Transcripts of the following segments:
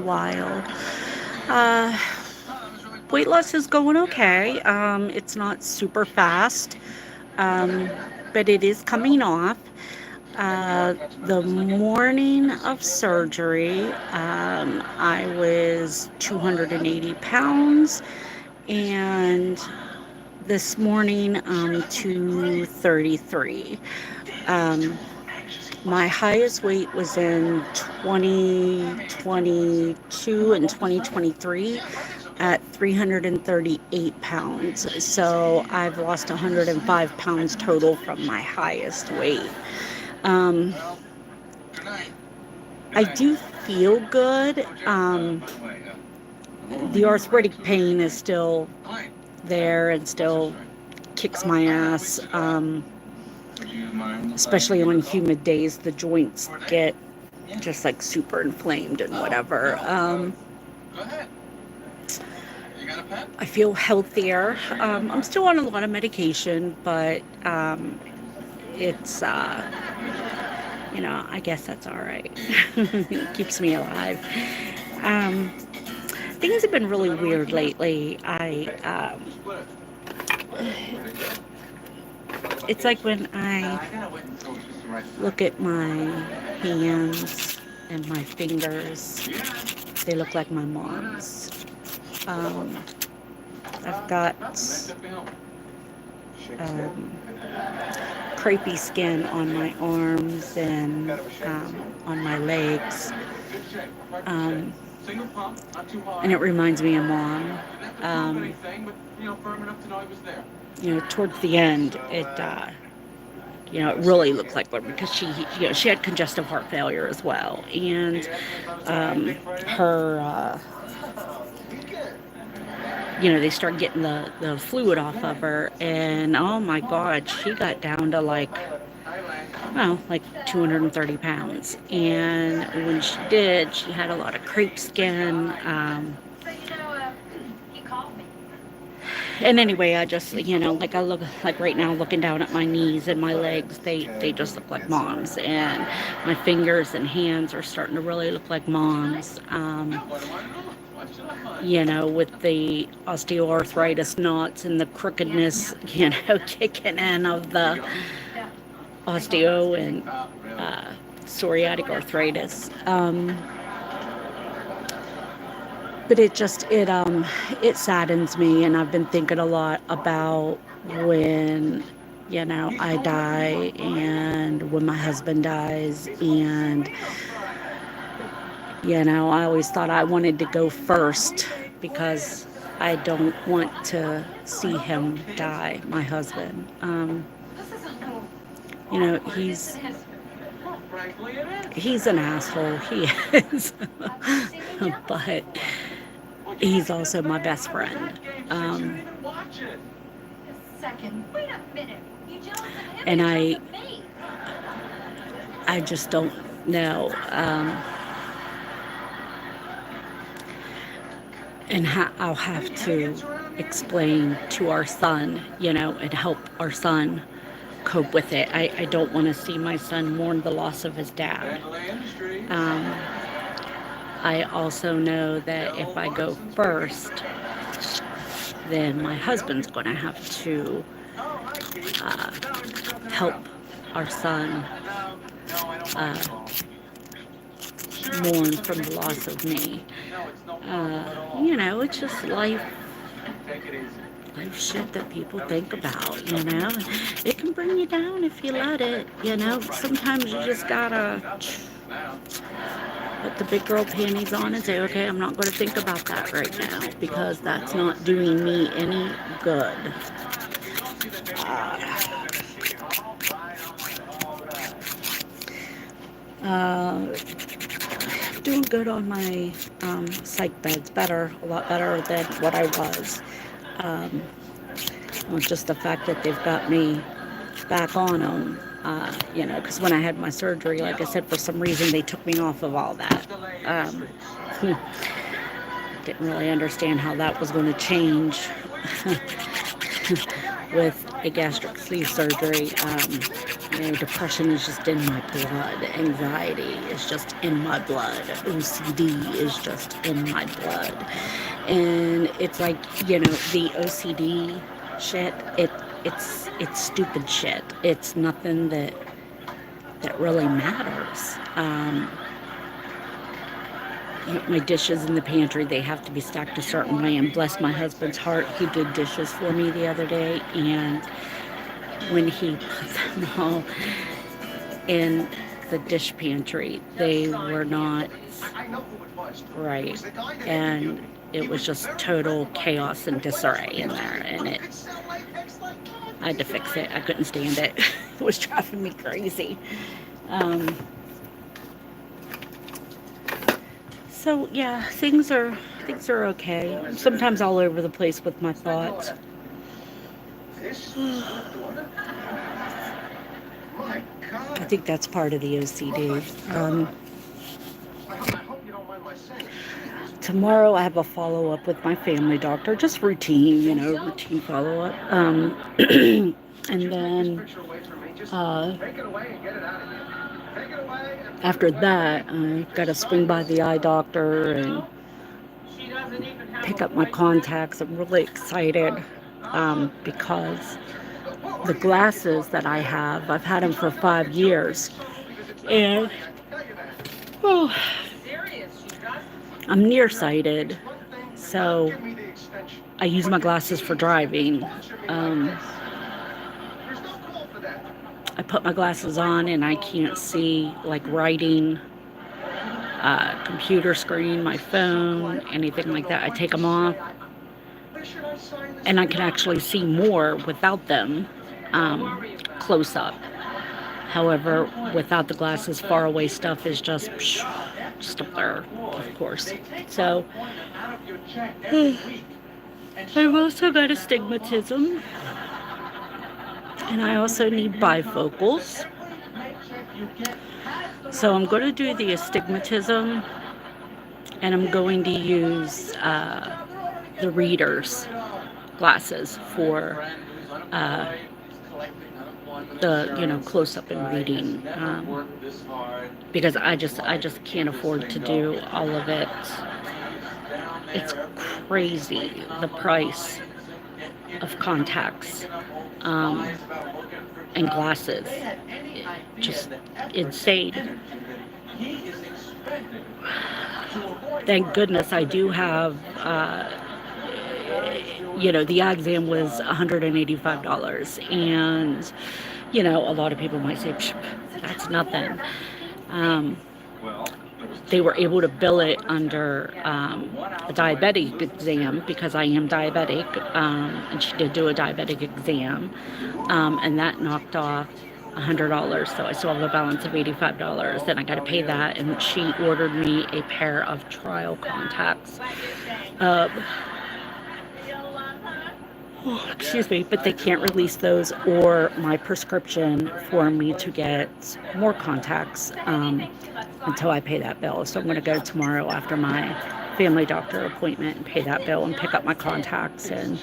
while. Uh, Weight loss is going okay. It's not super fast, um, but it is coming off. Uh, the morning of surgery, I was 280 pounds, and this morning, 233. Um, my highest weight was in 2022 and 2023 at 338 pounds. So I've lost 105 pounds total from my highest weight. Um, I do feel good. The arthritic pain is still there and still kicks my ass. Especially on humid days, the joints get just like super inflamed and whatever. I feel healthier. I'm still on a lot of medication, but it's, I guess that's all right. It keeps me alive. Um, Things have been really weird lately. It's like when I look at my hands and my fingers, they look like my mom's. I've got crepey skin on my arms and on my legs. And it reminds me of Mom. Towards the end, it really looked like her because she had congestive heart failure as well, and her. They started getting the fluid off of her, and oh my God, she got down to like 230 pounds. And when she did, she had a lot of crepe skin. And anyway, I just, I look like right now, looking down at my knees and my legs, they just look like Mom's, and my fingers and hands are starting to really look like Mom's. With the osteoarthritis knots and the crookedness, kicking in of the osteo and psoriatic arthritis. But it saddens me, and I've been thinking a lot about when, I die and when my husband dies, and I always thought I wanted to go first because I don't want to see him die, my husband. He's an asshole, he is, but he's also my best friend. And I just don't know. And I'll have to explain to our son, and help our son cope with it. I don't want to see my son mourn the loss of his dad. I also know that if I go first, then my husband's going to have to help our son mourn from the loss of me. It's just life shit that people think about, It can bring you down if you let it, Sometimes you just gotta put the big girl panties on and say, okay, I'm not going to think about that right now because that's not doing me any good. Doing good on my psych beds, a lot better than what I was. Just the fact that they've got me back on them, because when I had my surgery, like I said, for some reason they took me off of all that. Didn't really understand how that was going to change with a gastric sleeve surgery. depression is just in my blood. Anxiety is just in my blood. OCD is just in my blood. And it's like, the OCD shit, it's stupid shit. It's nothing that really matters. My dishes in the pantry, they have to be stacked a certain way, and bless my husband's heart, he did dishes for me the other day, and when he put them all in the dish pantry, they were not right, and it was just total chaos and disarray in there, and I had to fix it. I couldn't stand it. It was driving me crazy. So yeah, things are okay. Sometimes all over the place with my thoughts. I think that's part of the OCD. Tomorrow I have a follow-up with my family doctor, just routine, routine follow-up. And then after that, I've got to swing by the eye doctor and pick up my contacts. I'm really excited because the glasses that I have, I've had them for 5 years. And I'm nearsighted, so I use my glasses for driving. I put my glasses on and I can't see like writing, computer screen, my phone, anything like that. I take them off and I can actually see more without them, close up. However, without the glasses, far away stuff is just a blur, of course. So I've also got astigmatism, and I also need bifocals. So I'm going to do the astigmatism, and I'm going to use the reader's glasses for the close-up and reading, because I just can't afford to do all of it. It's crazy, the price of contacts and glasses, just insane. Thank goodness I do have the eye exam was $185, and a lot of people might say that's nothing. They were able to bill it under a diabetic exam because I am diabetic, and she did do a diabetic exam, and that knocked off $100, so I still have a balance of $85. Then I got to pay that, and she ordered me a pair of trial contacts. Excuse me, but they can't release those or my prescription for me to get more contacts until I pay that bill. So I'm going to go tomorrow after my family doctor appointment and pay that bill and pick up my contacts and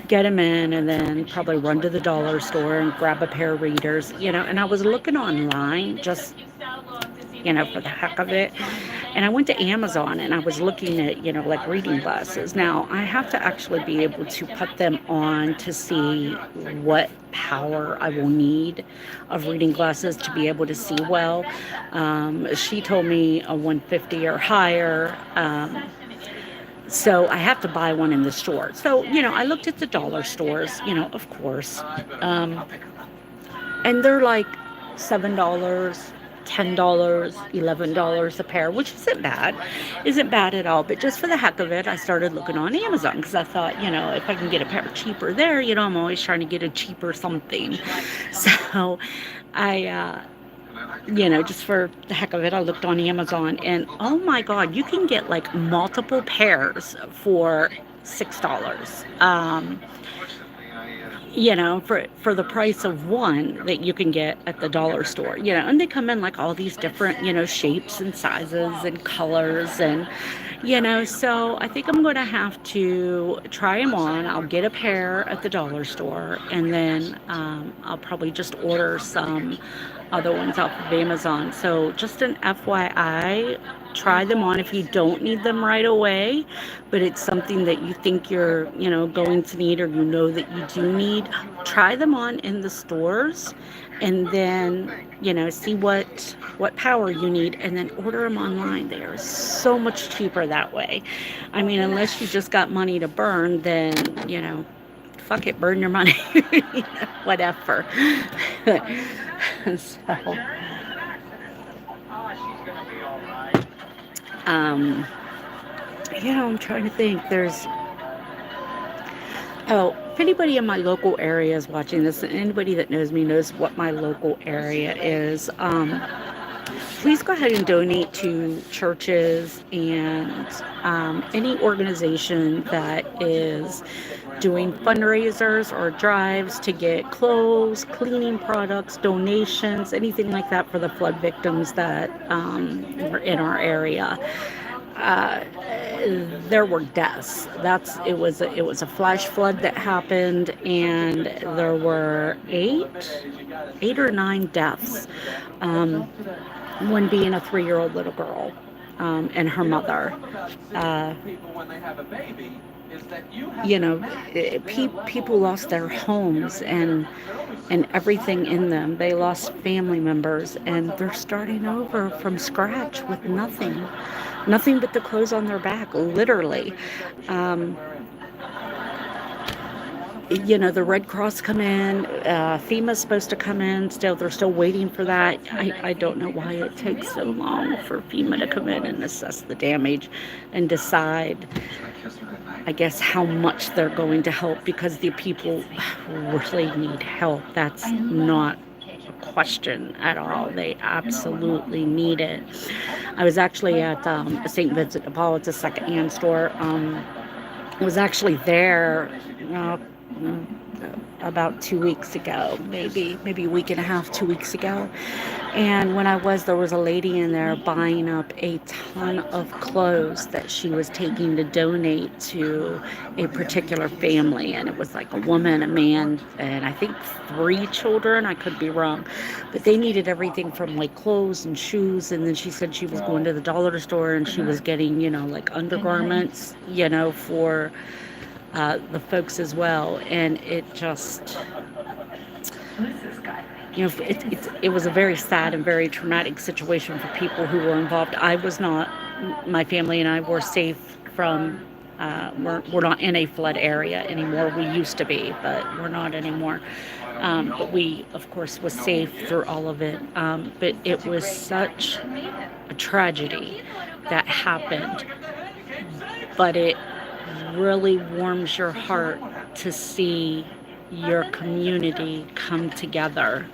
get them in, and then probably run to the dollar store and grab a pair of readers, and I was looking online just, for the heck of it. And I went to Amazon and I was looking at, like reading glasses. Now, I have to actually be able to put them on to see what power I will need of reading glasses to be able to see well. She told me a 150 or higher. So I have to buy one in the store. So, I looked at the dollar stores, of course. And they're like $7. $10, $11 a pair, which isn't bad at all. But just for the heck of it, I started looking on Amazon because I thought, if I can get a pair cheaper there, I'm always trying to get a cheaper something. So I, just for the heck of it, I looked on Amazon, and oh my God, you can get like multiple pairs for $6. for the price of one that you can get at the dollar store, and they come in like all these different, shapes and sizes and colors, and so I think I'm going to have to try them on. I'll get a pair at the dollar store, and then I'll probably just order some other ones off of Amazon. So just an FYI, try them on if you don't need them right away, but it's something that you think you're, going to need, or that you do need. Try them on in the stores, and then, see what power you need, and then order them online. They are so much cheaper that way. I mean, unless you just got money to burn, then, fuck it, burn your money. Whatever. So, I'm trying to think. If anybody in my local area is watching this, and anybody that knows me knows what my local area is, please go ahead and donate to churches and any organization that is doing fundraisers or drives to get clothes, cleaning products, donations, anything like that for the flood victims that were in our area. There were deaths. It was a flash flood that happened, and there were eight or nine deaths. One being a 3-year-old little girl, and her mother. People lost their homes and everything in them. They lost family members, and they're starting over from scratch with nothing but the clothes on their back, literally. The Red Cross come in, FEMA's supposed to come in still. They're still waiting for that. I don't know why it takes so long for FEMA to come in and assess the damage and decide, I guess, how much they're going to help, because the people really need help. That's not a question at all. They absolutely need it. I was actually at St. Vincent de Paul. It's a secondhand store. I was actually there about 2 weeks ago, maybe a week and a half, 2 weeks ago. And when I was, there was a lady in there buying up a ton of clothes that she was taking to donate to a particular family. And it was like a woman, a man, and I think 3 children. I could be wrong. But they needed everything from like clothes and shoes. And then she said she was going to the dollar store and she was getting, like undergarments, for the folks as well. And it just, it was a very sad and very traumatic situation for people who were involved. I was not. My family and I were safe from, we're not in a flood area anymore. We used to be, but we're not anymore. But we, of course, was safe through all of it. But it was such a tragedy that happened. But it really warms your heart to see your community come together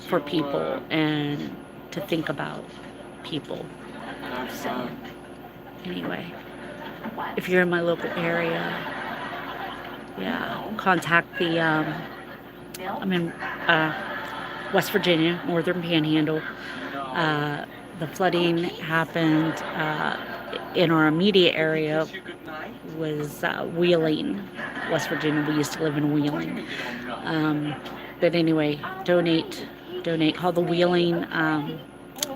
for people and to think about people. So anyway, if you're in my local area, contact the I'm in West Virginia, Northern Panhandle. The flooding happened in our immediate area was Wheeling, West Virginia. We used to live in Wheeling. But anyway, donate. Call the Wheeling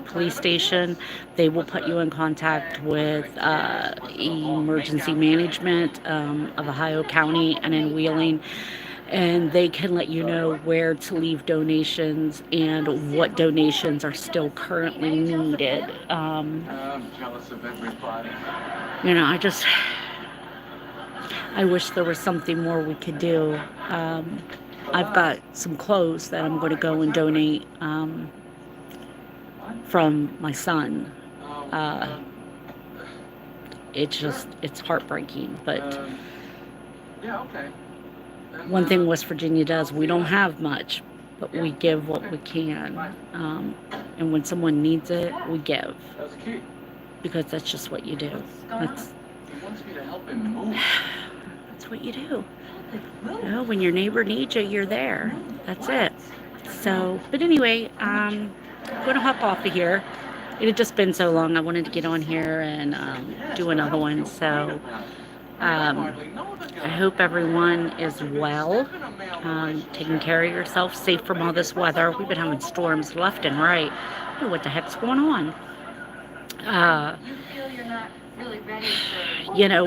police station. They will put you in contact with emergency management of Ohio County and in Wheeling. And they can let you know where to leave donations and what donations are still currently needed. I'm jealous of everybody. I wish there was something more we could do. I've got some clothes that I'm going to go and donate from my son. It's heartbreaking, but one thing West Virginia does, we don't have much, but we give what we can. And when someone needs it, we give. Because that's just what you do. That's what you do. When your neighbor needs you, you're there. That's it. So, but anyway, I'm going to hop off of here. It had just been so long. I wanted to get on here and do another one. So, I hope everyone is well, taking care of yourself, safe from all this weather. We've been having storms left and right. I don't know what the heck's going on.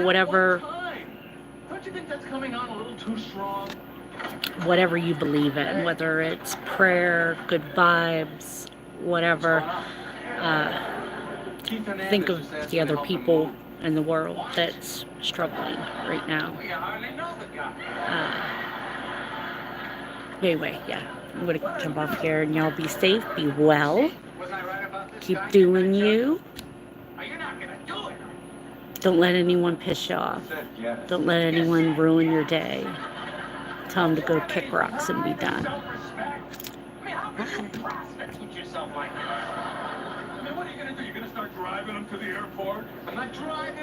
Whatever. Don't you think that's coming on a little too strong? Whatever you believe in, whether it's prayer, good vibes, whatever. Think of the other people in the world that's struggling right now. Anyway, yeah, I'm going to jump off here, and y'all be safe, be well, keep doing you. Don't let anyone piss you off. Don't let anyone ruin your day. Tell them to go kick rocks and be done. Bye. What are you going to do? You're going to start driving them to the airport? I'm not driving.